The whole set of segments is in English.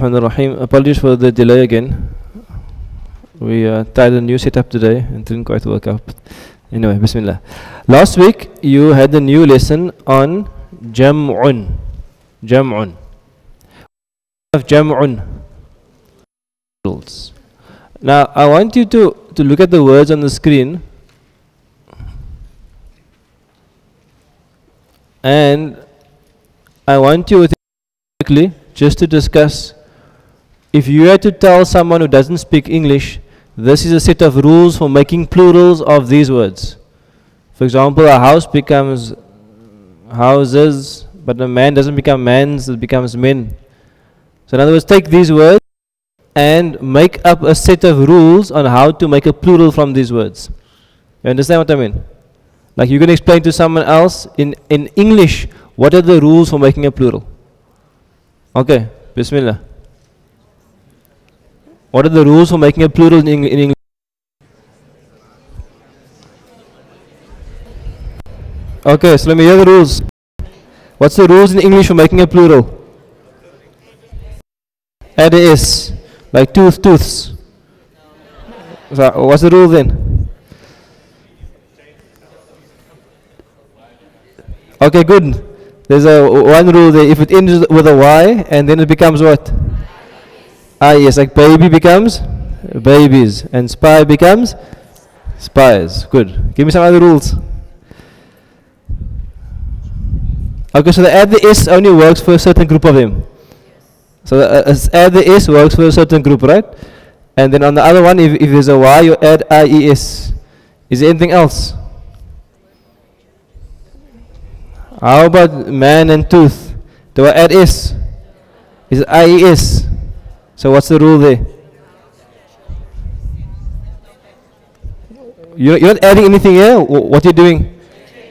Bismillahirrahmanirrahim. Apologies for the delay again. We tried a new setup today and didn't quite work out. Anyway, Bismillah. Last week you had a new lesson on Jam'un. Jam'un. Jam'un. Now I want you to look at the words on the screen and I want you quickly just to discuss, if you had to tell someone who doesn't speak English, this is a set of rules for making plurals of these words. For example, a house becomes houses, but a man doesn't become mans, it becomes men. So in other words, take these words and make up a set of rules on how to make a plural from these words. You understand what I mean? Like you can explain to someone else in English, what are the rules for making a plural? Okay, Bismillah. What are the rules for making a plural in English? Okay, so let me hear the rules. What's the rules in English for making a plural? Add a S, like tooth, tooths. So what's the rule then? Okay, good. There's one rule there. If it ends with a Y and then it becomes what? Yes, like baby becomes babies and spy becomes spies. Good. Give me some other rules. Okay, so the add the S only works for a certain group of them. So add the S works for a certain group, right? And then on the other one, if there's a Y, you add IES. Is there anything else? How about man and tooth? Do I add S? Is it IES? So what's the rule there? You're not adding anything here. What you're doing?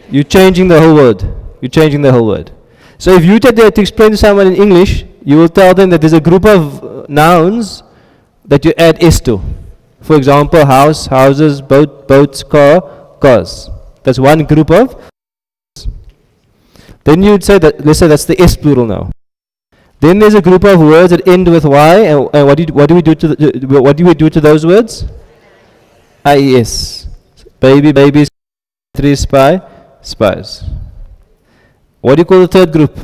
You're changing the whole word. You're changing the whole word. So if you take to explain to someone in English, you will tell them that there's a group of nouns that you add S to. For example, house, houses, boat, boats, car, cars. That's one group of. Then you'd say that, let's say that's the S plural now. Then there's a group of words that end with Y, and what do we do to those words? IES. Baby, babies, three, spy, spies. What do you call the third group?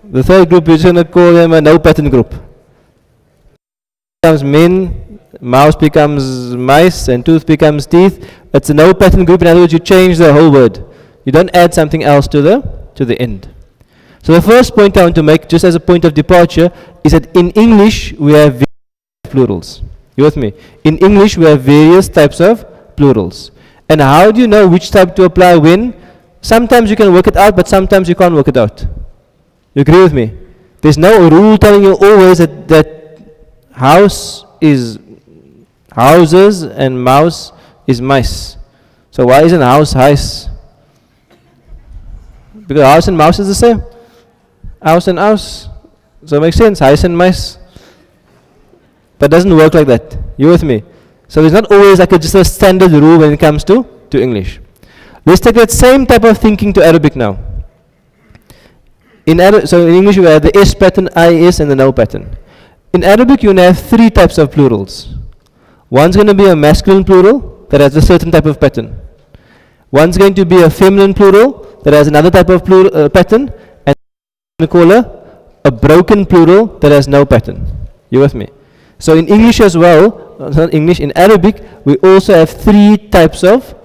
The third group is going to call them a no pattern group. Becomes men, mouse becomes mice, and tooth becomes teeth. It's a no pattern group. In other words, you change the whole word. You don't add something else to the end. So the first point I want to make, just as a point of departure, is that in English we have various plurals. You with me? In English we have various types of plurals. And how do you know which type to apply when? Sometimes you can work it out, but sometimes you can't work it out. You agree with me? There's no rule telling you always that house is houses and mouse is mice. So why isn't house heis? Because house and mouse is the same. House and house. So it makes sense, heis and mice. But it doesn't work like that. You with me? So there's not always like just a standard rule when it comes to English. Let's take that same type of thinking to Arabic now. So in English we have the S pattern, IS, and the no pattern. In Arabic you have three types of plurals. One's going to be a masculine plural that has a certain type of pattern. One's going to be a feminine plural that has another type of pattern, and we call a broken plural that has no pattern. You with me? So in English as well, not English, in Arabic, we also have three types of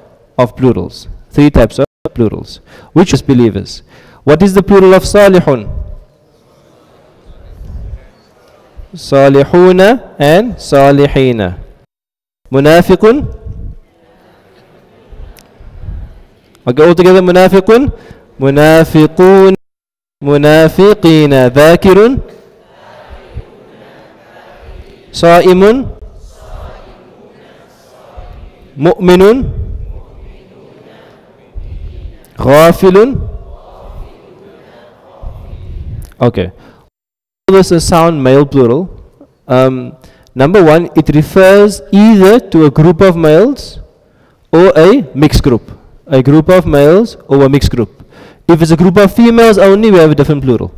plurals. Three types of plurals. Which is believers? What is the plural of salihun? Salihuna and salihina. Munafiqun. Okay, all together. Munafiqun, munafiqun, munafiqina. Dhakirun, sa'imun, mu'minun, ghafilun. Okay. This is a sound male plural. Number one, it refers either to a group of males or a mixed group. A group of males or a mixed group. If it's a group of females only, we have a different plural.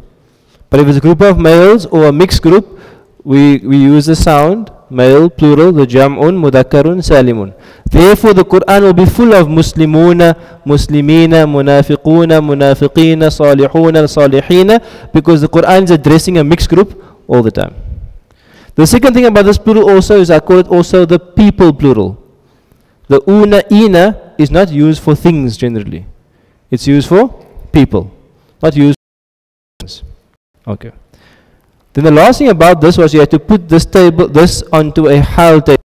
But if it's a group of males or a mixed group, we use the sound, male, plural, the jam'un, mudakkarun, salimun. Therefore, the Quran will be full of muslimuna, muslimina, munafiquna, munafiqina, salihuna, salihina, because the Quran is addressing a mixed group all the time. The second thing about this plural also is I call it also the people plural. The una, ina is not used for things generally. It's used for people, not used for things. Okay. Then the last thing about this was you had to put this onto a hal table.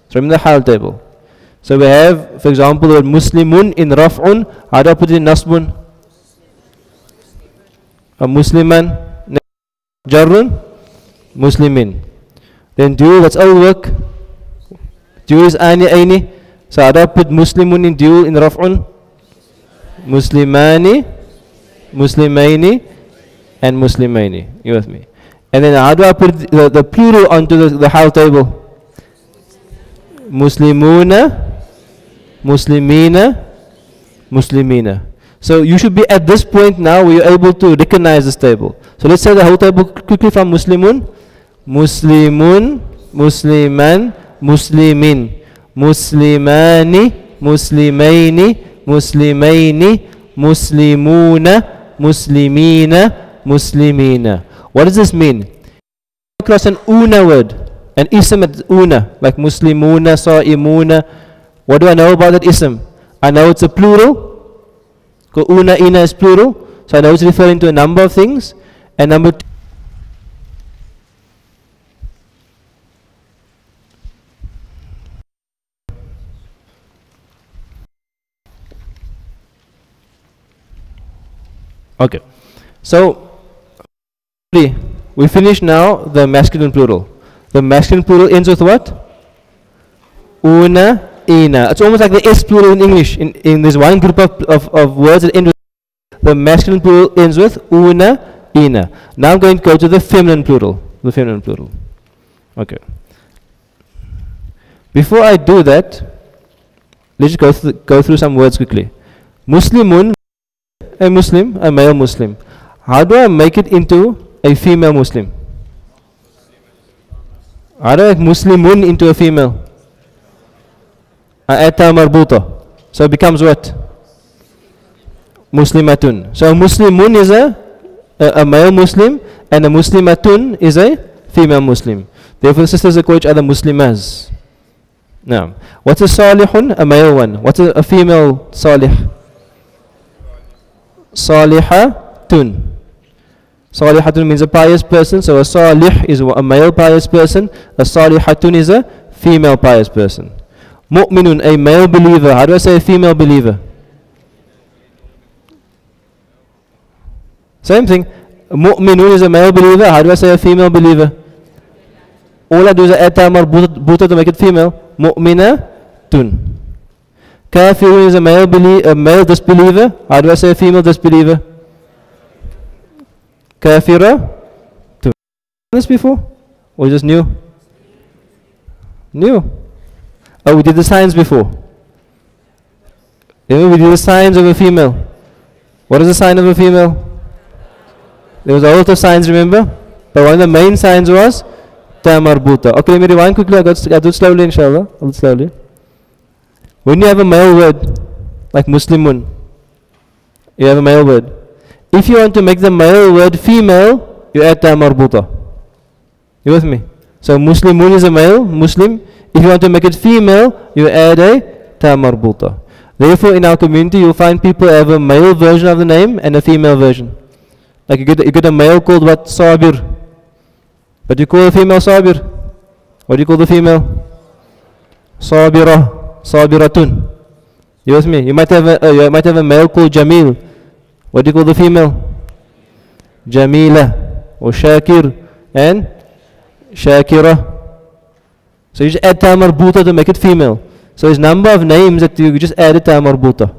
So remember the hal table. So we have, for example, the word muslimun in raf'un. How do I put it in nasbun? A musliman, jarrun, muslimin. Then dual, that's all work. Dual is aini. So how do I put muslimun in dual in raf'un? Muslimani, muslimaini, and muslimaini. You with me? And then how do I put the plural onto the hal table? Muslimuna, muslimina, muslimina. So you should be at this point now where you're able to recognize this table. So let's say the whole table quickly from muslimun. Muslimun, musliman, muslimin, muslimani, muslimaini, muslimaini, muslimuna, muslimina, muslimina. What does this mean? Across an una word, an ism at una, like muslimuna, sa'imuna. What do I know about that ism? I know it's a plural. Una, ina is plural. So I know it's referring to a number of things. And number two, okay. So we finish now the masculine plural. The masculine plural ends with what? Una, ina. It's almost like the S plural in English. In this one group of words that end with the masculine plural ends with una, ina. Now I'm going to go to the feminine plural. The feminine plural. Okay. Before I do that, let's just go through some words quickly. Muslimun, a Muslim, a male Muslim. How do I make it into a female Muslim? How do I make Muslimun into a female? I add ta marbuta. So it becomes what? Muslimatun. So Muslimun is a male Muslim, and a Muslimatun is a female Muslim. Therefore the sisters are called each other Muslimas. Now, what's a salihun? A male one. What's a female salih? Salihatun. Salihatun means a pious person. So a salih is a male pious person. A salihatun is a female pious person. Mu'minun, a male believer. How do I say a female believer? Same thing. Mu'minun is a male believer. How do I say a female believer? All I do is add tamar buta to make it female. Mu'minatun. Kafirun is a male disbeliever. How do I say a female disbeliever? Kafira. This before? Or just new? New. Oh, we did the signs before. Remember, we did the signs of a female. What is the sign of a female? There was a lot of signs, remember? But one of the main signs was ta marbuta. Okay, let me rewind quickly. I'll do it slowly, inshallah. I'll do it slowly. When you have a male word, like Muslimun, you have a male word. If you want to make the male word female, you add ta marbuta. You with me? So Muslimun is a male, Muslim. If you want to make it female, you add a ta marbuta. Therefore, in our community, you'll find people have a male version of the name and a female version. Like you get a male called what? Sabir. But you call a female Sabir. What do you call the female? Sabira. Sabiratun. You with me? You might have a male called Jamil. What do you call the female? Jamila. Or Shakir. And Shakira. So you just add ta marbuta to make it female. So there's number of names that you just added ta marbuta.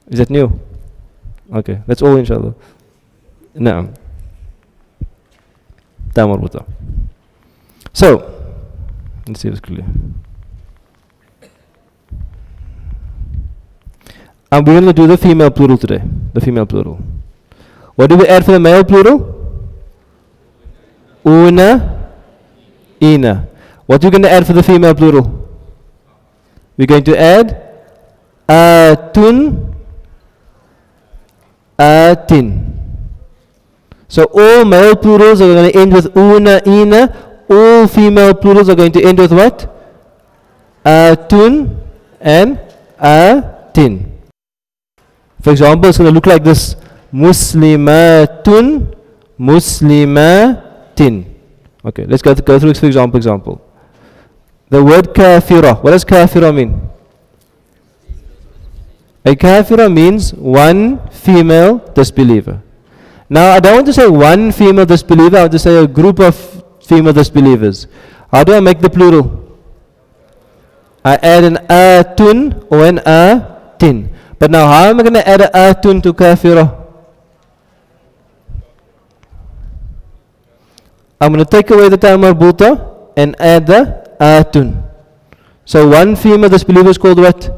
Is that new? Okay, that's all inshallah. Naam. Ta marbuta. So, let's see if it's clear. And we're going to do the female plural today. The female plural. What do we add for the male plural? Una, ina. What are we going to add for the female plural? We're going to add atun, atin. So all male plurals are going to end with una, ina. All female plurals are going to end with what? Atun and atin. For example, it's going to look like this. Muslimatun, muslimatin. Okay, let's go through it for example. The word kafira. What does kafira mean? A kafira means one female disbeliever. Now, I don't want to say one female disbeliever. I want to say a group of female disbelievers. How do I make the plural? I add an atun or an atin. But now, how am I going to add an atun to kafira? I'm going to take away the ta marbuta and add the atun. So one female disbeliever is called what?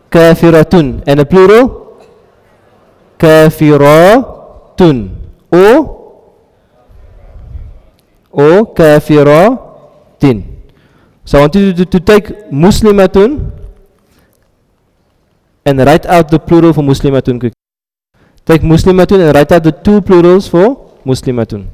Kafiratun. And a plural? Kafiratun. Or kafiratin. So I want you to take muslimatun and write out the plural for muslimatun quickly. Take muslimatun and write out the two plurals for muslimatun.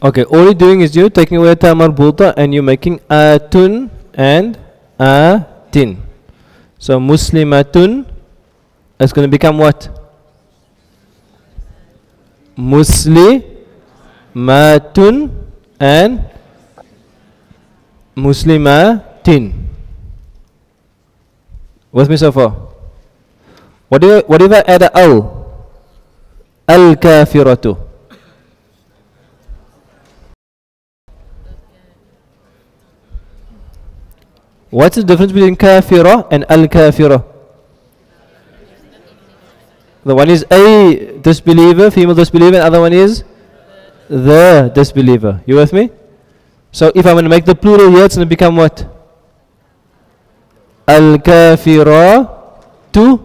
Okay, all you're doing is you're taking away ta marbuta and you're making atun and atin. So muslimatun is going to become what? Muslimatun and muslimatin. With me so far? What if I add a al? Al-kafiratu. What's the difference between kafira and al-kafira? The one is a disbeliever, female disbeliever, and the other one is the disbeliever. You with me? So if I'm going to make the plural here, it's going to become what? Al-kafiratu,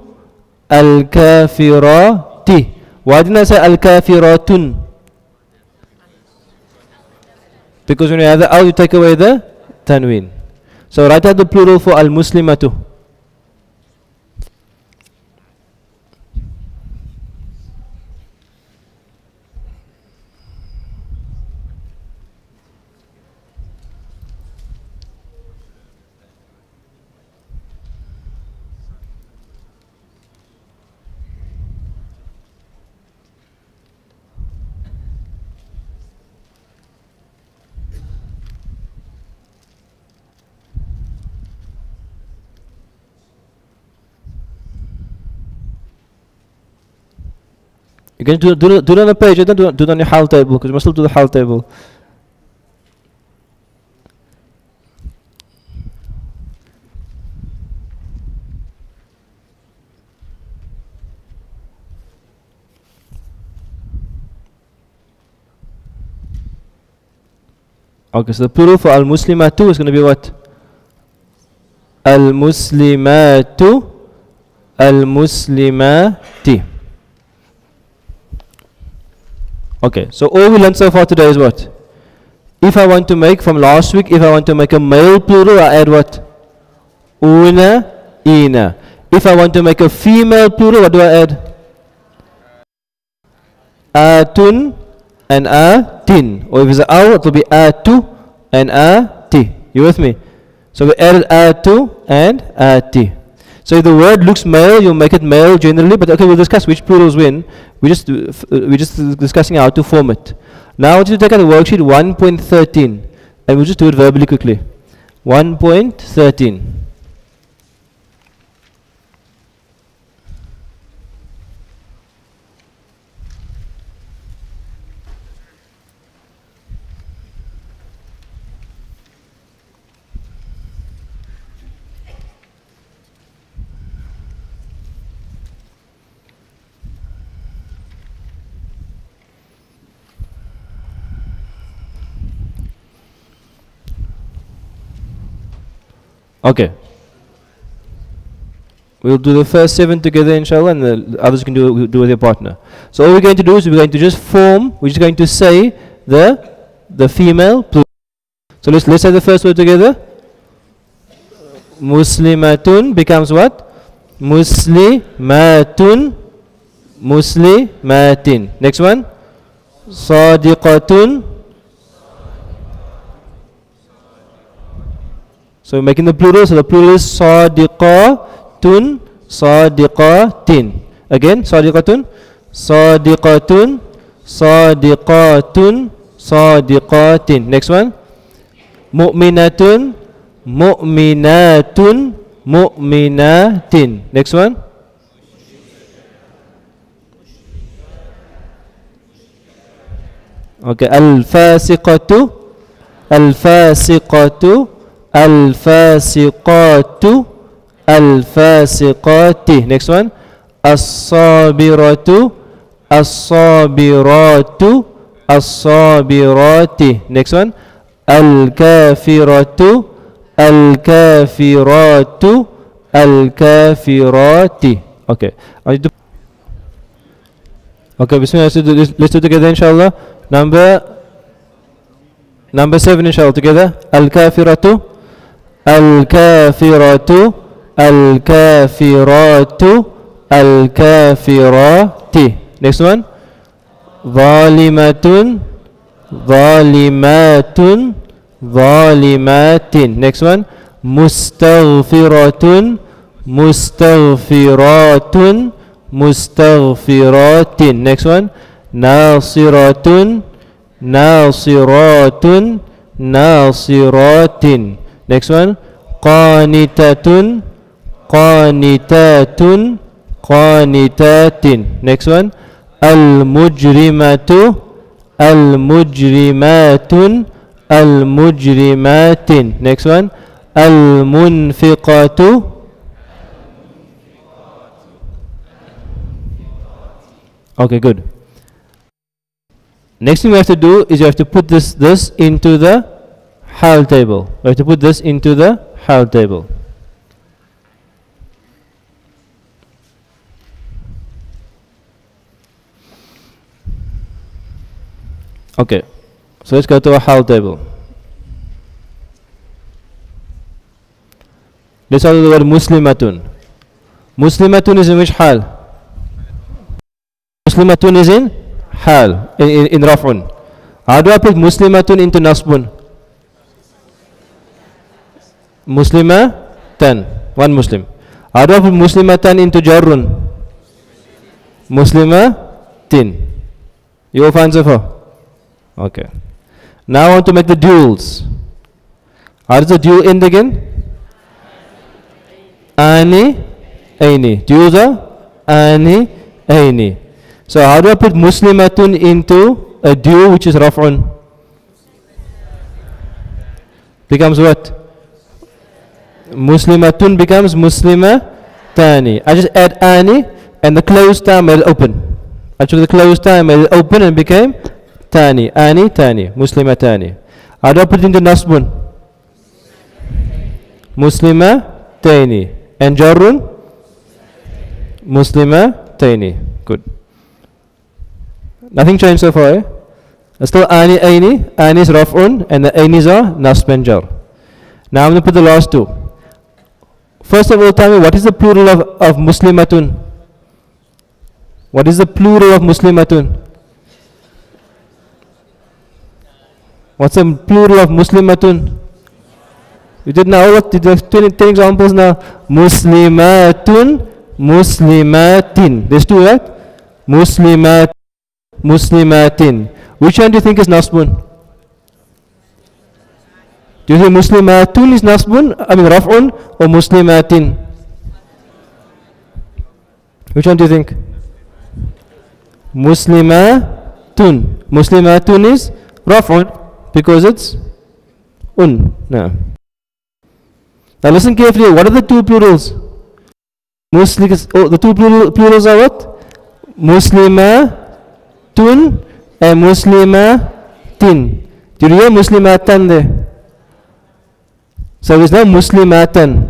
al-kafirati. Why didn't I say al-kafiratun? Because when you have the al, you take away the tanween. So write out the plural for al-muslimatu. You can do it on a page, don't do it on your hal table, because you must still do the hal table. Okay, so the plural for al-muslimatu is going to be what? Al-muslimatu, al-muslimati. Okay, so all we learned so far today is what? If I want to make, from last week, if I want to make a male plural, I add what? Una, ina. If I want to make a female plural, what do I add? Atun and atin. Or if it's an aw, it will be atu and ati. You with me? So we added atu and ati. So if the word looks male, you'll make it male generally. But okay, we'll discuss which plurals win. We're just discussing how to form it. Now I want you to take out the worksheet 1.13, and we'll just do it verbally quickly. 1.13. Okay. We'll do the first 7 together, inshallah, and the others can do with your partner. So all we're going to do is we're going to just form. We're just going to say the female plural. So let's say the first word together. Muslimatun becomes what? Muslimatun, muslimatin. Next one. Sadiqatun. So we're making the plural, so the plural is sadiqatun, sadiqatin. Again, sadiqatun, sadiqatun, sadiqatun, sadiqatin. Next one. Mu'minatun, mu'minatun, mu'minatin. Next one. Okay, al-fasiqatu, al-fasiqatu, al-fasiqatu, al-fasiqati. Next one. As-sabiratu, as-sabiratu, as-sabirati. Next one. Al-kafiratu, al-kafiratu, al-kafirati. Okay. Okay, bismillah, let's do it together, inshallah. Number 7, inshallah, together. Al-kafiratu, al-kafiratu, al-kafiratu, al-kafirati. Next one. Zalimatun, zalimatun, zalimatin. Next one. Mustaghfiratun, mustaghfiratun, mustaghfiratin. Next one. Nasiratun, nasiratun, nasiratin. Next one. Qanitatun, qanitatun, qanitatin. Next one. Al-mujrimatu, al-mujrimatun, al-mujrimatin. Next one. Al-munfiqatu. Okay, good. Next thing we have to do is you have to put this into the hal table. We have to put this into the hal table. Okay, so let's go to a hal table. Let's start with the word muslimatun. Muslimatun is in which hal? Muslimatun is in hal, in raf'un. How do I put muslimatun into nasbun? Muslimatan, one Muslim. How do I put muslimatan into jarrun? Muslimatin. You all find so far? Okay. Now I want to make the duals. How does the dual end again? Ani, aini. Duals are ani, aini. So how do I put muslimatun into a dual which is raf'un? Becomes what? Muslimatun becomes muslimatani. I just add ani and the closed time made it open. I took the closed time made it open and became tani. Ani, tani. Muslimatani. How do I put it into nasbun? Muslimatani. And jarrun? Muslimatani. Good. Nothing changed so far, eh? Still ani, aini. Ani is raf'un and the ainis are nasb and jar. Now I'm going to put the last two. First of all, tell me what is the plural of muslimatun? What is the plural of muslimatun? What's the plural of muslimatun? You did now what? Did you have 10 examples now? Muslimatun, muslimatin. There's two, right? Muslimat, muslimatin. Which one do you think is nasbun? Do you think muslimatun is nasbun? I mean raf'un or muslimatin? Which one do you think? Muslimatun. Muslimatun is raf'un because it's un. No. Now listen carefully. What are the two plurals? The two plurals are what? Muslimatun and muslimatin. Do you hear muslimatan there? So there's no muslimatan.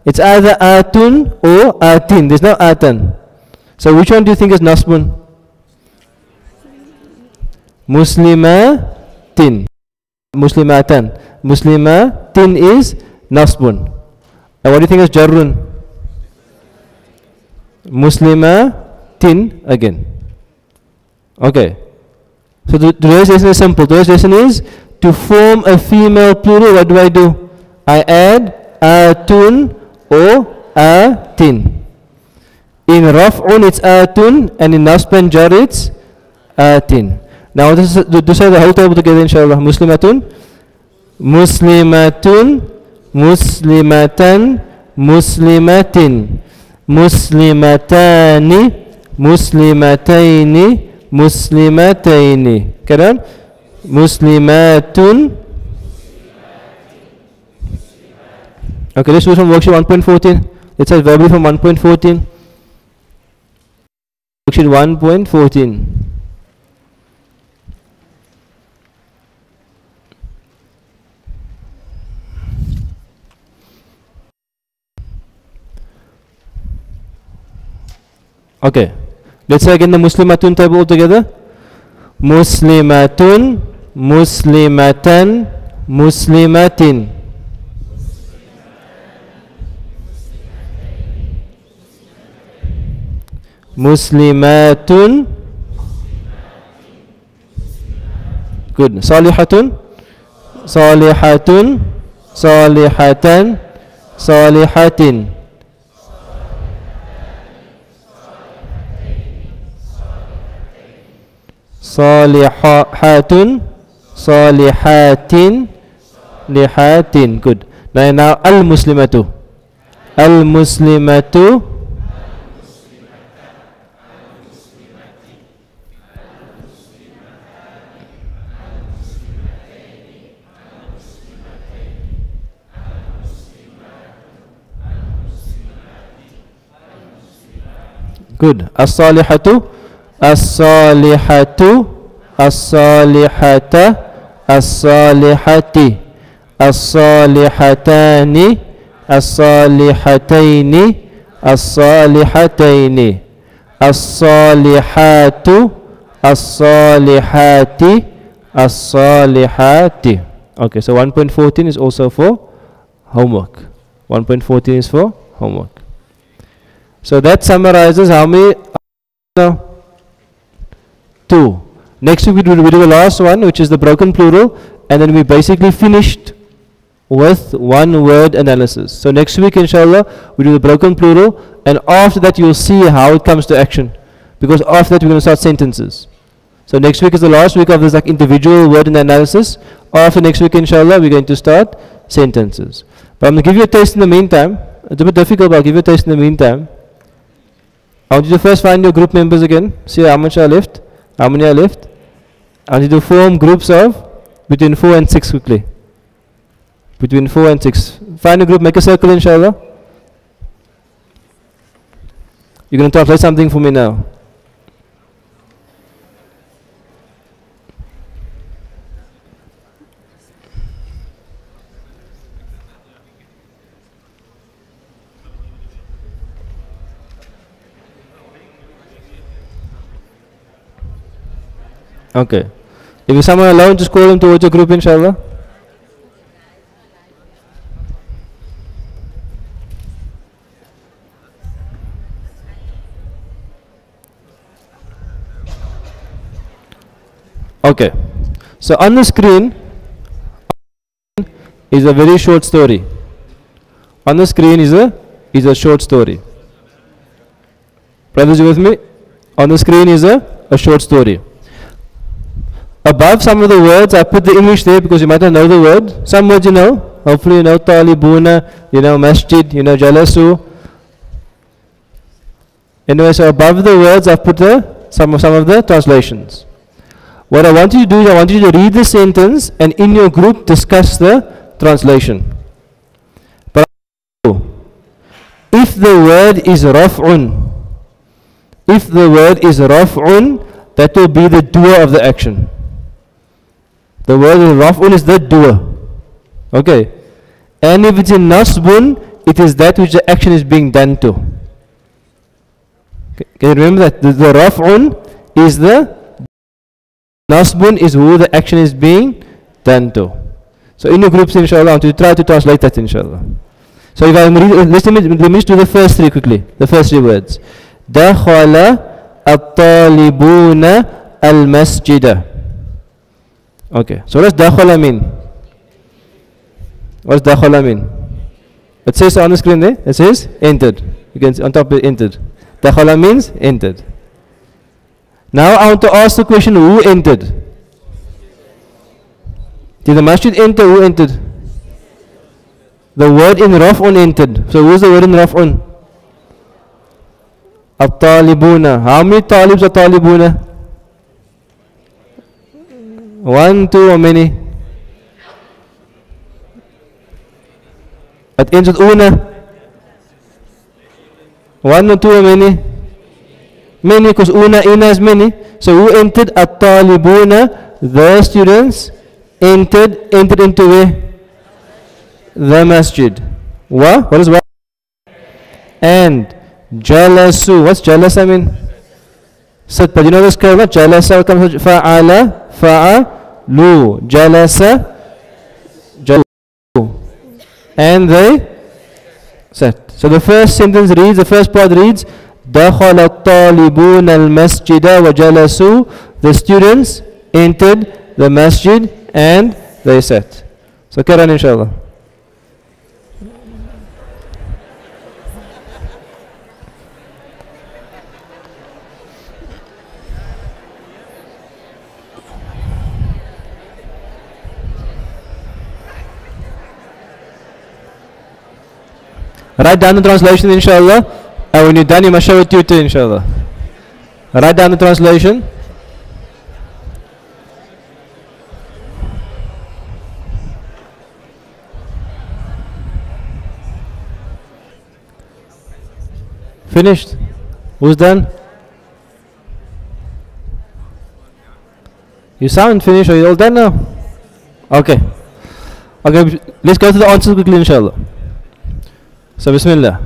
It's either atun or atin. There's no atan. So which one do you think is nasbun? Muslimatin. Muslimatan. Muslimatin is nasbun. And what do you think is jarrun? Muslimatin again. Okay. So today's lesson is simple. Today's lesson is to form a female plural. What do? I add atun or atin. In raf'un it's atun and in nasb and jar it's atin. Now this is to say the whole table together inshallah. Muslimatun, muslimatun, muslimatan, muslimatin, muslimatani, muslimataini, muslimataini. Karan? Muslimatun. Okay, let's do some worksheet 1.14. Let's start verbally from 1.14. Worksheet 1.14. Okay, let's say again the muslimatun table altogether. Muslimatun, muslimatan, muslimatin. Muslimatun. Good. Salihatun, salihatun, salihatan, salihatin. Salihatun, salihatin, lihatin. Good. Now al-muslimatu. Al-muslimatu. Good. As-salihatu, as-salihatu, as-salihata, as-salihati, as-salihatani, as-salihataini, as-salihataini, as-salihatu, as-salihati, as-salihati. Okay, so 1.14 is also for homework. 1.14 is for homework. So that summarizes how many? Two. Next week we do the last one, which is the broken plural, and then we basically finished with one word analysis. So next week inshallah we do the broken plural, and after that you'll see how it comes to action, because after that we're going to start sentences. So next week is the last week of this like individual word analysis. After next week inshallah we're going to start sentences. But I'm going to give you a taste in the meantime. It's a bit difficult, but I'll give you a taste in the meantime. I want you to first find your group members again. See how much are left. How many are left? I want you to form groups of between 4 and 6 quickly. Between 4 and 6. Find a group, make a circle inshallah. You're going to translate something for me now. Okay. If you're someone alone, just call them towards a group, inshallah. Okay. So on the screen is a very short story. On the screen is a short story. Brothers, you with me? On the screen is a short story. Above some of the words, I put the English there because you might not know the word. Some words you know. Hopefully you know talibuna, you know masjid, you know jalasu. Anyway, so above the words, I've put some of the translations. What I want you to do is I want you to read the sentence and in your group discuss the translation. But if the word is raf'un, that will be the doer of the action. The word raf'un is the doer. Okay. And if it's in nasbun, it is that which the action is being done to. Okay. Can you remember that? The raf'un is the nasbun is who the action is being done to. So in your groups, inshallah, I want to try to translate that, inshallah. So if I read, let me just do the first three quickly. The first three words. Dakhala at-talibuna al-masjida. Okay. So what does dakhala mean? What does dakhala mean? It says on the screen there. It says entered. You can see on top of it, entered. Dakhala means entered. Now I want to ask the question, who entered? Did the masjid enter? Who entered? The word in raf'un entered. So who's the word in raf'un? At-talibuna. How many talibs are talibuna? One, two, or many? It ends with una. One or two or many? Many, because ina is many. So who entered? At-talibuna, the students entered into where? The masjid. What is what? And jalasu. What's jalasa mean? Sit. But you know this kalma? Jalasa comes from fa'ala, fa'alu. Jalasa, jalu. And they sat. So the first sentence reads, the first part reads, دخل الطالبون المسجد وجلسوا. The students entered the masjid and they sat. So carry on, inshallah. Write down the translation, inshallah. And when you're done, you must show it to you, inshallah. Write down the translation. Finished? Who's done? You sound finished. Are you all done now? Okay. Okay, let's go to the answers quickly, inshallah. So, Bismillah.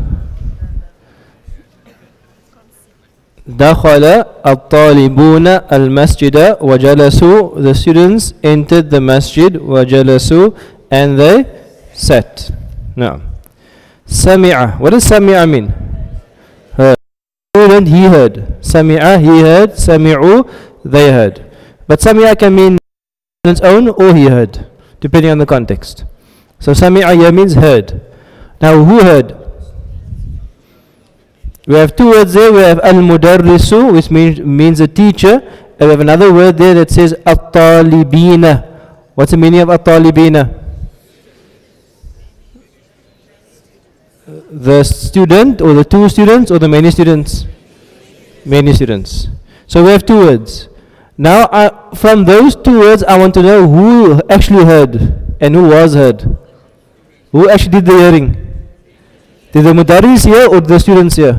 دخل الطالبون المسجد وجلسوا. The students entered the masjid وجلسوا and they sat. Now, سمع. What does سمع mean? Heard. Student, he heard. سمع, he heard. سمعوا, they heard. But سمع can mean on its own or he heard, depending on the context. So سمع here means heard. Now, who heard? We have two words there. We have al-mudarrisu, which means a teacher. And we have another word there that says at-talibina. What's the meaning of at-talibina? The student, or the two students, or the many students? Many students. So we have two words. Now, from those two words, I want to know who actually heard and who was heard. Who actually did the hearing? Did the mudarris hear or the students hear?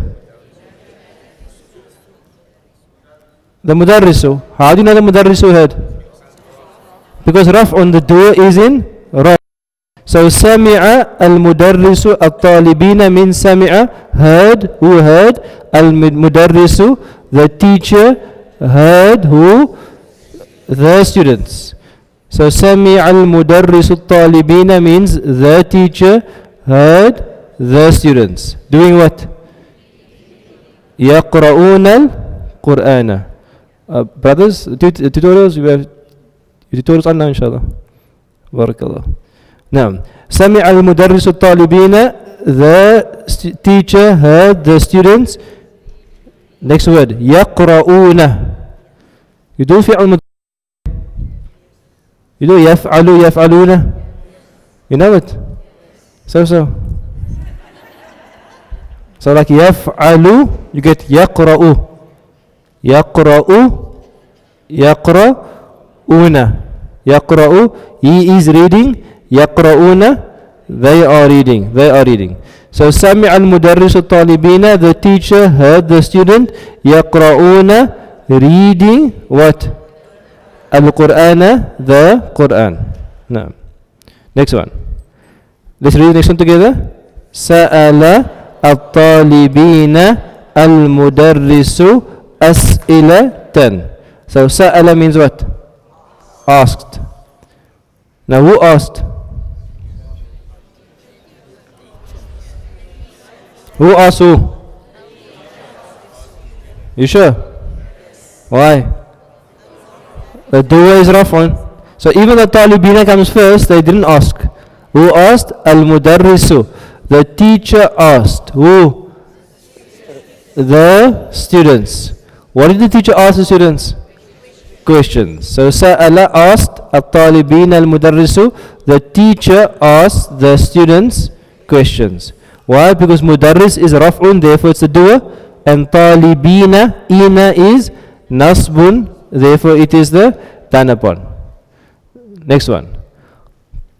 The mudarrisu. How do you know the mudarrisu heard? Because raf on the doer is in raf. So sami'a al-mudarrisu at-talibina means sami'a, heard, who heard. Al-mudarrisu, the teacher, heard, who? the students. So سمع المدرس الطالبين means the teacher heard the students. Doing what? يقرؤون القرآن. Brothers, tutorials, we have tutorials on now inshallah. Barakallah. Now, سمع المدرس الطالبين, the teacher heard the students. Next word, يقرؤون. You do فعل you do يفعلوا يفعلون. You know it? So. So like يفعلوا, you get يقرأ. يقرأ يقرؤون. يقرأ, he is reading. يقرؤون, they are reading. So سمع المدرس الطالبين, the teacher heard the student. يقرؤون, reading what? Al-Qur'ana, the Qur'an. No. Next one. Let's read the next one together. سأل الطالبين المدرس أسئلة. So سأل means what? Asked. Now who asked? Who asked who? You sure? Why? The doer is raf'un. So even the talibina comes first, they didn't ask. Who asked? Al-Mudarrisu. The teacher asked. Who? The students. What did the teacher ask the students? Questions. So Sa'ala asked Al-Talibin Al-Mudarrisu. The teacher asked the students questions. Why? Because Mudarris is raf'un, therefore it's the doer. And Talibina, ina is nasbun, therefore it is the done upon. Next one.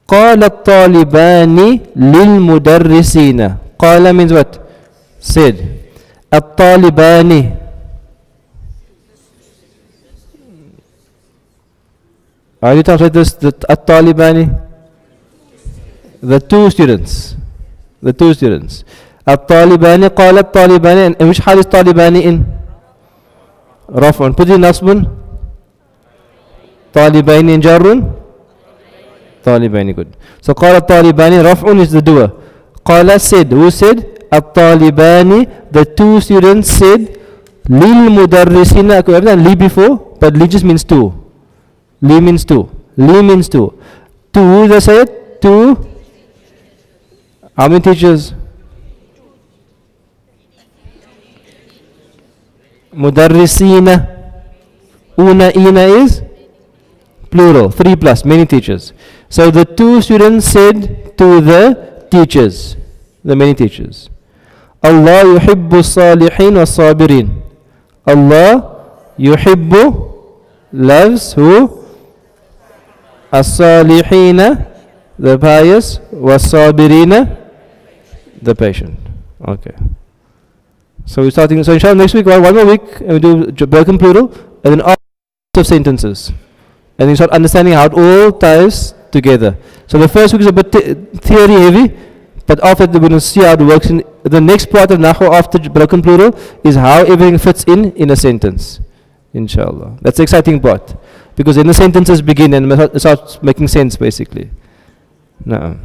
قال الطالبان للمدرسين. قال means what? Said. الطالبان. How do you translate this? الطالبان? The two students. The two students. الطالبان. قال الطالبان. In which حال is طالبان in? رفع. Put in نصب. طالبين جر. طالبين, good. So قال الطالبان, رفع is the doer. قال said. Who said? الطالبان. The two students said. للمدرسين. I could have done li before, but li just means two. Li means two. Li means two. To who they said? To how many teachers? Mudarrisina. Una, ina is plural. 3 plus, many teachers. So the two students said to the teachers, the many teachers, Allah yuhibbu salihin wa sabirin. Allah yuhibbu, loves who? As-salihina, the pious, was-sabirina, the patient. Okay. So we're starting, so inshallah next week, one more week, and we do broken plural, and then all of sentences. And you start understanding how it all ties together. So the first week is a bit theory heavy, but after that we're going to see how it works. In the next part of Nahw after broken plural is how everything fits in a sentence. Inshallah. That's the exciting part. Because then the sentences begin and it starts making sense basically. No.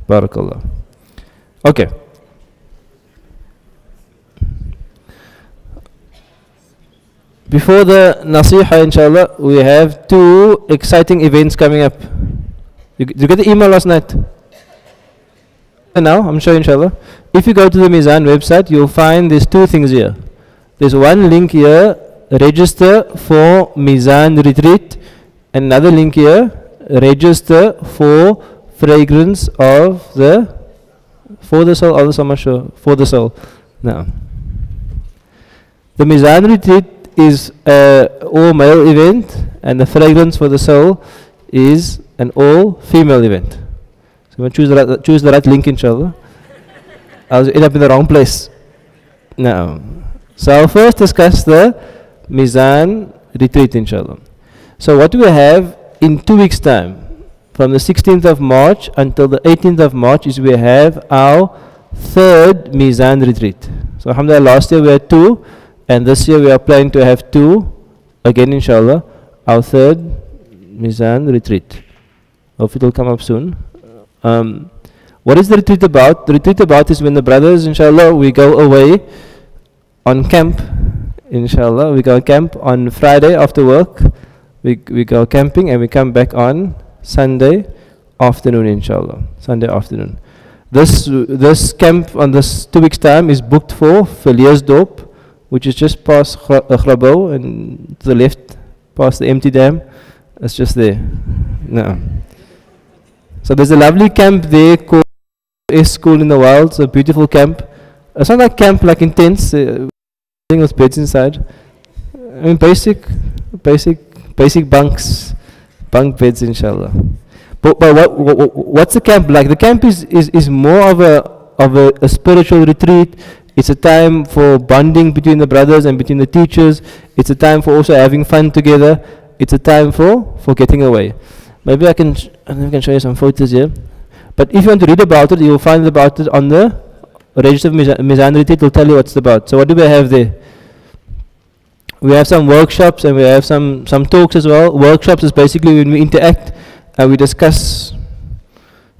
Barakallah. Okay. Before the nasiha, inshallah, we have 2 exciting events coming up. Did you get the email last night? And now, I'm sure, inshallah. If you go to the Mizan website, you'll find there's 2 things here. There's one link here, register for Mizan retreat. Another link here, register for fragrance of the, for the soul, I'm not sure, for the soul. Now, the Mizan retreat is an all-male event, and the fragrance for the soul is an all-female event. So we'll choose the right link, inshallah. I was end up in the wrong place. Now, so I'll first discuss the Mizan retreat, inshallah. So what we have in 2 weeks' time, from the 16th of March until the 18th of March, is we have our 3rd Mizan retreat. So alhamdulillah, last year we had 2. And this year we are planning to have 2 again inshallah, our third Mizan retreat. Hope it will come up soon. What is the retreat about? The retreat about is when the brothers, inshallah, we go away on camp. Inshallah, we go camp on Friday after work. We go camping and we come back on Sunday afternoon, inshallah. Sunday afternoon. This camp on this 2 weeks time is booked for Verleersdorp, which is just past Grabo and to the left, past the empty dam. It's just there. No. So there's a lovely camp there called S School in the Wild. It's a beautiful camp. It's not like camp like intense, with beds inside. I mean basic bunks, bunk beds inshallah. But what's the camp like? The camp is more of a spiritual retreat. It's a time for bonding between the brothers and between the teachers. It's a time for also having fun together. It's a time for getting away. Maybe I can show you some photos here. But if you want to read about it, you will find about it on the register of Mizan retreat. It will tell you what's about. So what do we have there? We have some workshops and we have some talks as well. Workshops is basically when we interact and we discuss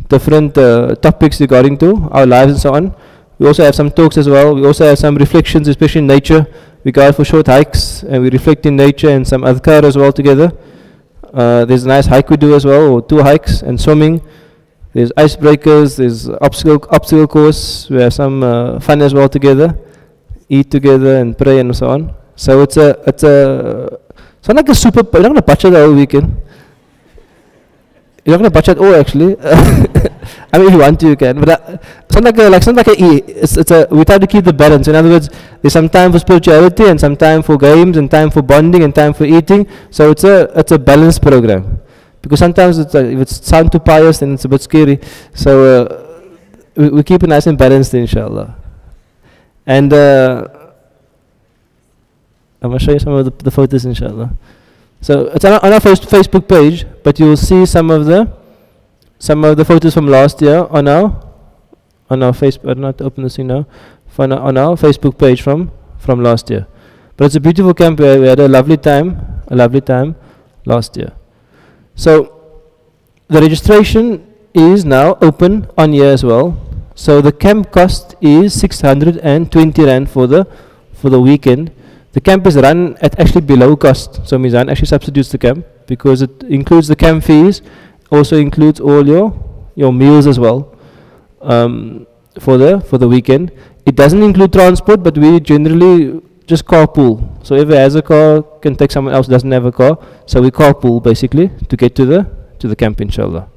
different topics regarding to our lives and so on. We also have some talks as well. We also have some reflections, especially in nature. We go out for short hikes and we reflect in nature and some adhkar as well together. There's a nice hike we do as well, or 2 hikes, and swimming. There's icebreakers, there's obstacle course. We have some fun as well together. Eat together and pray and so on. So it's not like a super, you're not going to bacha the whole weekend. You're not going to bacha at all actually. I mean if you want to you can, but it's not like we try to keep the balance. In other words, there's some time for spirituality and some time for games and time for bonding and time for eating. So it's a balanced program. Because sometimes if it sounds too pious then it's a bit scary. So we keep it nice and balanced inshallah. And I'm going to show you some of the photos inshallah. So it's on our Facebook page, but you will see some of the photos from last year on our Facebook. I don't have to open this thing now. On our Facebook page from last year. But it's a beautiful camp where we had a lovely time last year. So the registration is now open on here as well. So the camp cost is 620 Rand for the weekend. The camp is run at actually below cost. So Mizan actually substitutes the camp because it includes the camp fees, also includes all your meals as well for the weekend. It doesn't include transport, but we generally just carpool. So whoever has a car can take someone else who doesn't have a car. So we carpool basically to get to the camp inshallah.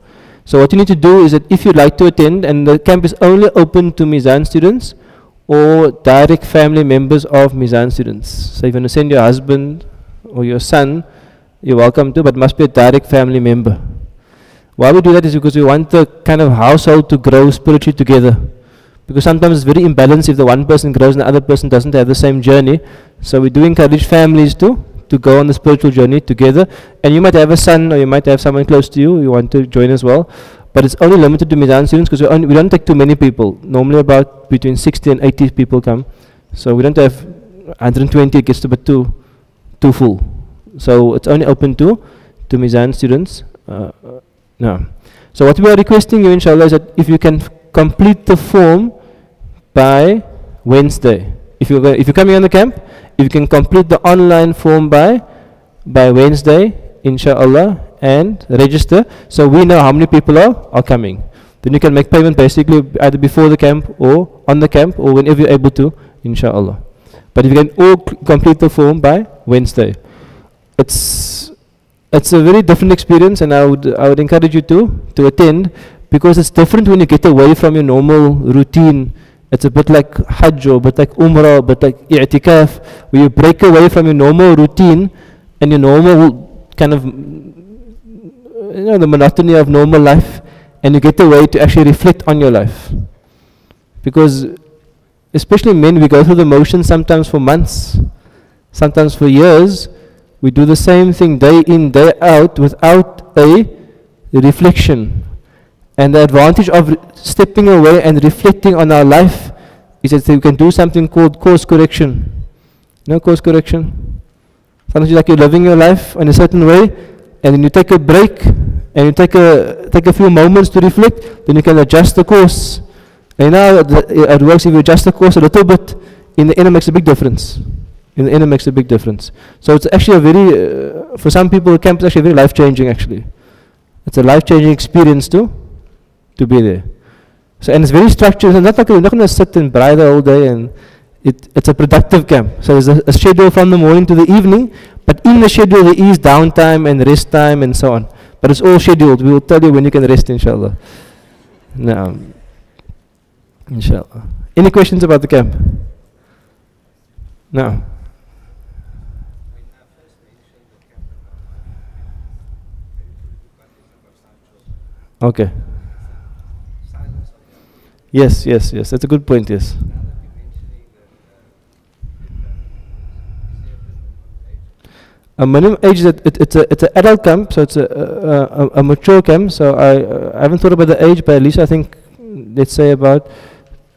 So what you need to do is that if you'd like to attend, and the camp is only open to Mizan students or direct family members of Mizan students. So if you want to send your husband or your son, you're welcome to, but must be a direct family member. Why we do that is because we want the kind of household to grow spiritually together. Because sometimes it's very imbalanced if the one person grows and the other person doesn't have the same journey. So we do encourage families to go on the spiritual journey together. And you might have a son or you might have someone close to you want to join as well. But it's only limited to Mizan students because we don't take too many people. Normally about between 60 and 80 people come. So we don't have 120, it gets a bit too full. So it's only open to Mizan students. No. So what we are requesting you inshallah is that if you can complete the form by Wednesday. If you're coming on the camp, if you can complete the online form by Wednesday, inshallah, and register, so we know how many people are coming. Then you can make payment basically either before the camp or on the camp or whenever you're able to, inshallah. But if you can all complete the form by Wednesday, it's a very different experience, and I would encourage you to attend, because it's different when you get away from your normal routine. It's a bit like Hajj, or a bit like Umrah, a bit like I'tikaf, where you break away from your normal routine and your normal kind of, the monotony of normal life, and you get away to actually reflect on your life. Because especially men, we go through the motions sometimes for months, sometimes for years. We do the same thing day in, day out without a reflection. And the advantage of stepping away and reflecting on our life is that we can do something called course correction. You know course correction? Sometimes you're living your life in a certain way, and then you take a break, and you take a few moments to reflect, then you can adjust the course. And now it works if you adjust the course a little bit, in the end it makes a big difference. In the end it makes a big difference. So it's actually a very, for some people, camp is actually very life-changing actually. It's a life-changing experience to be there. So, and it's very structured. It's not like you're not going to sit and braai the whole day, and it's a productive camp. So there's a schedule from the morning to the evening, but in the schedule there is downtime and rest time and so on. But it's all scheduled. We will tell you when you can rest, inshallah. Now, inshallah. Any questions about the camp? No. Okay. Yes, yes, yes. That's a good point, yes. A minimum age, it's an adult camp, so it's a mature camp. So I haven't thought about the age, but at least I think, let's say about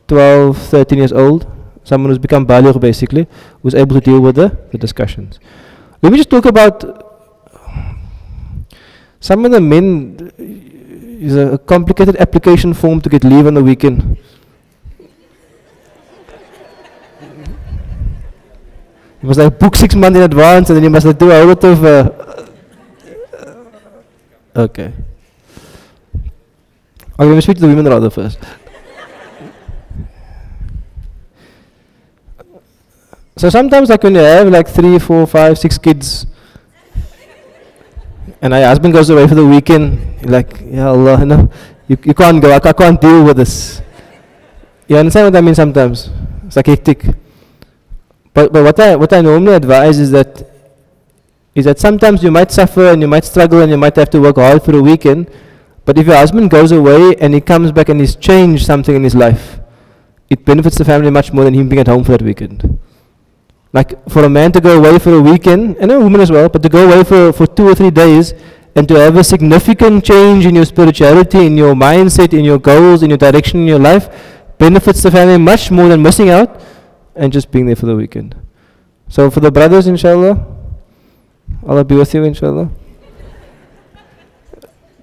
12, 13 years old. Someone who's become baligh basically, who's able to deal with the discussions. Let me just talk about some of the men. Is a complicated application form to get leave on the weekend. You must like book 6 months in advance, and then you must do a lot of. Okay. I'm going to speak to the women rather first. So sometimes, like when you have like 3, 4, 5, 6 kids, and my husband goes away for the weekend, you're like, Ya Allah, no, you can't go, I can't deal with this. You understand what I mean sometimes? It's like hectic. But what I normally advise is that sometimes you might suffer and you might struggle and you might have to work hard for a weekend, but if your husband goes away and he comes back and he's changed something in his life, it benefits the family much more than him being at home for that weekend. Like for a man to go away for a weekend, and a woman as well, but to go away for 2 or 3 days and to have a significant change in your spirituality, in your mindset, in your goals, in your direction in your life, benefits the family much more than missing out and just being there for the weekend. So for the brothers, inshallah, Allah be with you, inshallah.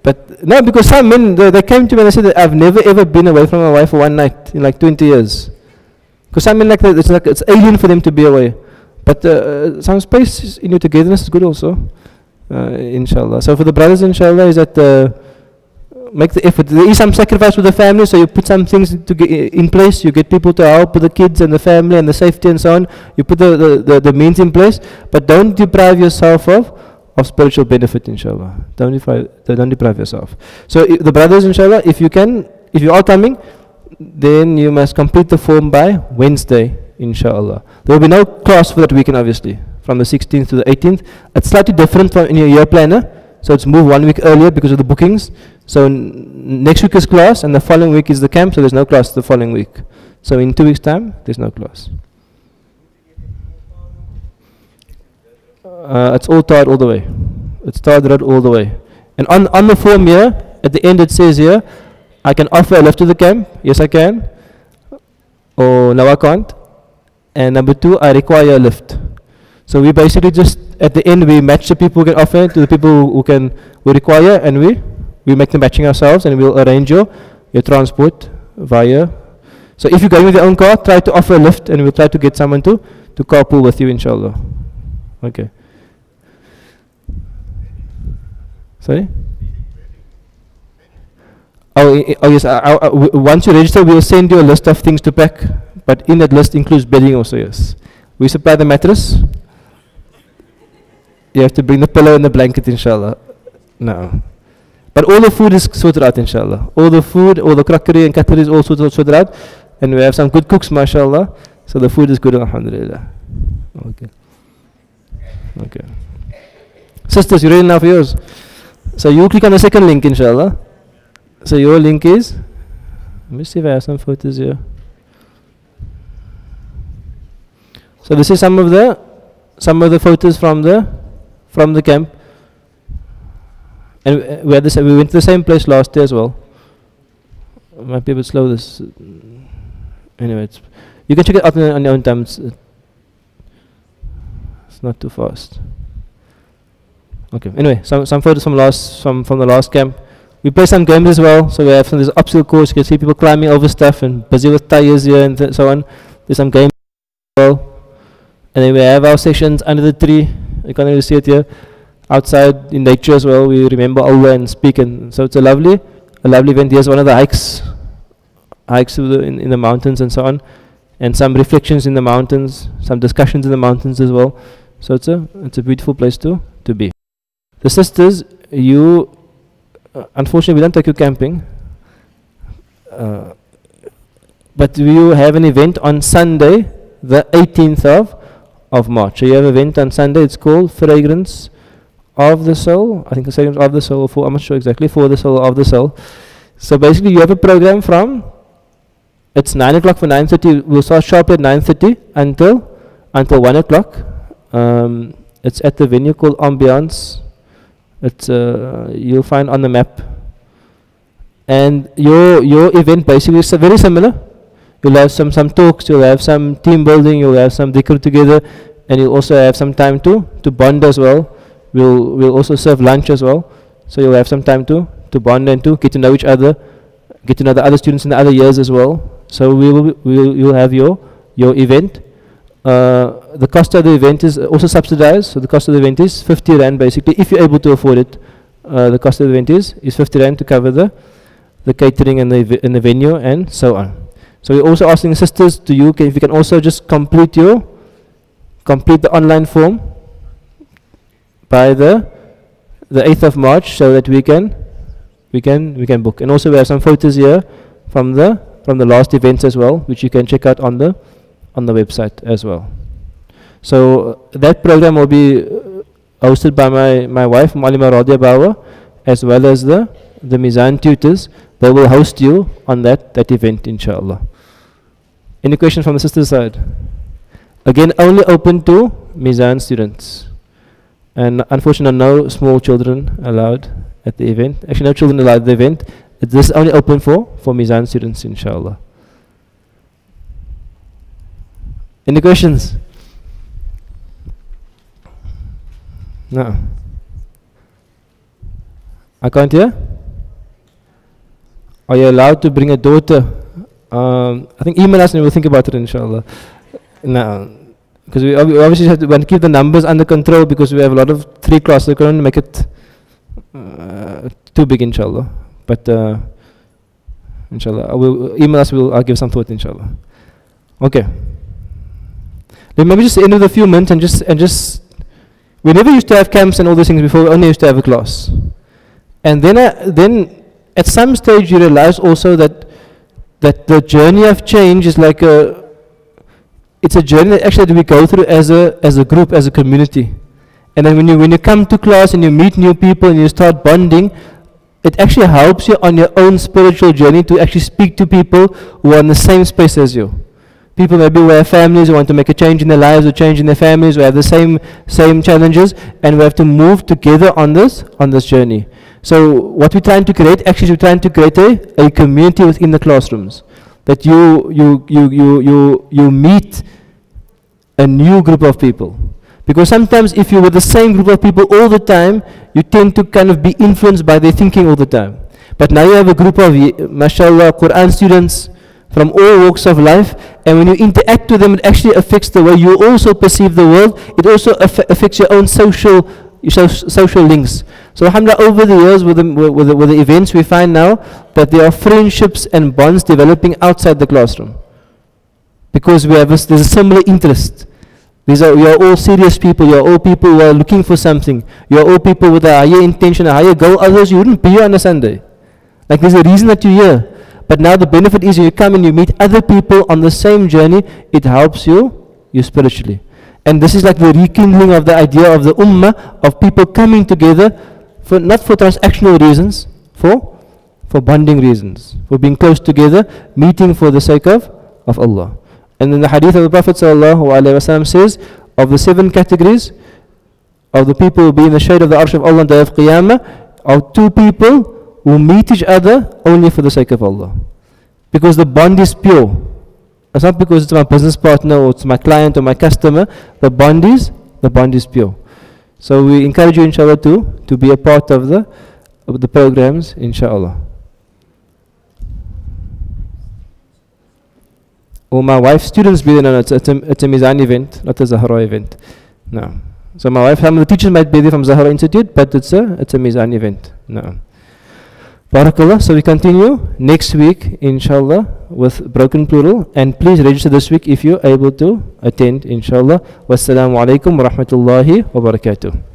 But no, because some men, they came to me and they said that I've never ever been away from my wife for one night in like 20 years. Because some men like that, it's alien for them to be away. But some space in your togetherness is good also, inshallah. So for the brothers, inshallah, is that make the effort. There is some sacrifice with the family, so you put some things in place. You get people to help with the kids and the family and the safety and so on. You put the means in place, but don't deprive yourself of spiritual benefit, inshallah. Don't deprive yourself. So the brothers, inshallah, if you are coming, then you must complete the form by Wednesday, inshallah. There will be no class for that weekend, obviously, from the 16th to the 18th. It's slightly different from in your year planner, so it's moved 1 week earlier because of the bookings. So next week is class, and the following week is the camp, so there's no class the following week. So in 2 weeks' time, there's no class. It's all tied all the way. It's tied all the way. And on the form here, at the end it says here, I can offer a lift to the camp. Yes, I can. Or no, I can't. And number 2, I require a lift. So we basically just, at the end, we match the people who can offer to the people who require, and we make the matching ourselves, and we'll arrange your transport via. So if you're going with your own car, try to offer a lift, and we'll try to get someone to carpool with you, inshallah. Okay. Sorry? Oh yes, once you register, we'll send you a list of things to pack, but in that list includes bedding also, yes. We supply the mattress. You have to bring the pillow and the blanket, inshallah. No. But all the food is sorted out, inshallah. All the food, all the crockery and cutlery is all sorted out. And we have some good cooks, mashallah. So the food is good, alhamdulillah. Okay. Okay. Sisters, you ready now for yours? So you click on the second link, inshallah. So your link is, let me see if I have some photos here. So this is some of the photos from the camp. And we went to the same place last year as well. It might be a bit slow this. Anyway, you can check it out on your own time. It's not too fast. Okay. Anyway, some photos from the last camp. We play some games as well. So we have some, there's obstacle course. You can see people climbing over stuff and busy with tires here and so on. There's some games as well. And then we have our sessions under the tree. You can't really see it here. Outside in nature as well. We remember Allah and speak. And so it's a lovely event. Here's one of the hikes in the mountains and so on. And some reflections in the mountains. Some discussions in the mountains as well. So it's a beautiful place to be. The sisters, unfortunately we don't take you camping, but we have an event on Sunday, the 18th of March. So you have an event on Sunday, it's called Fragrance of the Soul. I think it's Fragrance of the Soul, I'm not sure exactly, for the Soul of the Soul. So basically you have a program it's 9 o'clock for 9:30, we'll start sharply at 9:30 until 1 o'clock. It's at the venue called Ambiance. It's you'll find on the map. And your event basically is very similar. You'll have some talks, you'll have some team building, you'll have some dhikr together, and you'll also have some time to bond as well. We'll also serve lunch as well. So you'll have some time to bond and to get to know each other, get to know the other students in the other years as well. So you'll have your event. The cost of the event is also subsidized, so the cost of the event is 50 Rand basically, if you're able to afford it. The cost of the event is 50 Rand to cover the catering and the venue and so on. So we're also asking sisters if you can also just complete the online form by the 8th of March, so that we can book. And also we have some photos here from the last events as well, which you can check out on the website as well. So that program will be hosted by my wife, Malima Radia Bawa, as well as the Mizan tutors. They will host you on that event, inshallah. Any questions from the sister side? Again, only open to Mizan students. And unfortunately, no small children allowed at the event. Actually, no children allowed at the event. This is only open for Mizan students, inshallah. Any questions? No. I can't hear? Are you allowed to bring a daughter? I think email us and we'll think about it, inshallah. No. Because we obviously want to keep the numbers under control, because we have a lot of 3 classes. We can't make it too big, inshallah. But inshallah, email us, I'll give some thought, inshallah. Okay. Then maybe just end with a few minutes and just we never used to have camps and all those things before. We only used to have a class. And then at some stage you realize also that the journey of change is like it's a journey that actually we go through as a group, as a community. And then when you come to class and you meet new people and you start bonding, it actually helps you on your own spiritual journey to actually speak to people who are in the same space as you. People maybe who have families, who want to make a change in their lives or change in their families, who have the same challenges, and we have to move together on this journey. So what we're trying to create, actually we're trying to create a community within the classrooms. That you meet a new group of people. Because sometimes if you're with the same group of people all the time, you tend to kind of be influenced by their thinking all the time. But now you have a group of, mashallah, Quran students from all walks of life, and when you interact with them, it actually affects the way you also perceive the world. It also affects your own social links. So alhamdulillah, over the years with the events, we find now that there are friendships and bonds developing outside the classroom. Because there's a similar interest. You are all serious people, you are all people who are looking for something. You are all people with a higher intention, a higher goal, otherwise you wouldn't be here on a Sunday. Like there's a reason that you're here. But now the benefit is you come and you meet other people on the same journey, it helps you spiritually. And this is like the rekindling of the idea of the ummah, of people coming together, not for transactional reasons, for bonding reasons, for being close together, meeting for the sake of Allah. And then the hadith of the Prophet ﷺ says, of the 7 categories of the people who will be in the shade of the arsh of Allah on the day of Qiyamah, are 2 people who meet each other only for the sake of Allah. Because the bond is pure. It's not because it's my business partner or it's my client or my customer. The bond is pure. So we encourage you, inshallah, to be a part of the programs, inshallah. Oh, my wife's students be there. No, it's a Mizan event, not a Zahra event. No. So my wife, some of the teachers might be there from Zahra Institute, but it's a Mizan event. No. Barakallah. So we continue next week, inshallah, with broken plural. And please register this week if you're able to attend, inshallah. Wassalamu alaikum wa rahmatullahi wa barakatuh.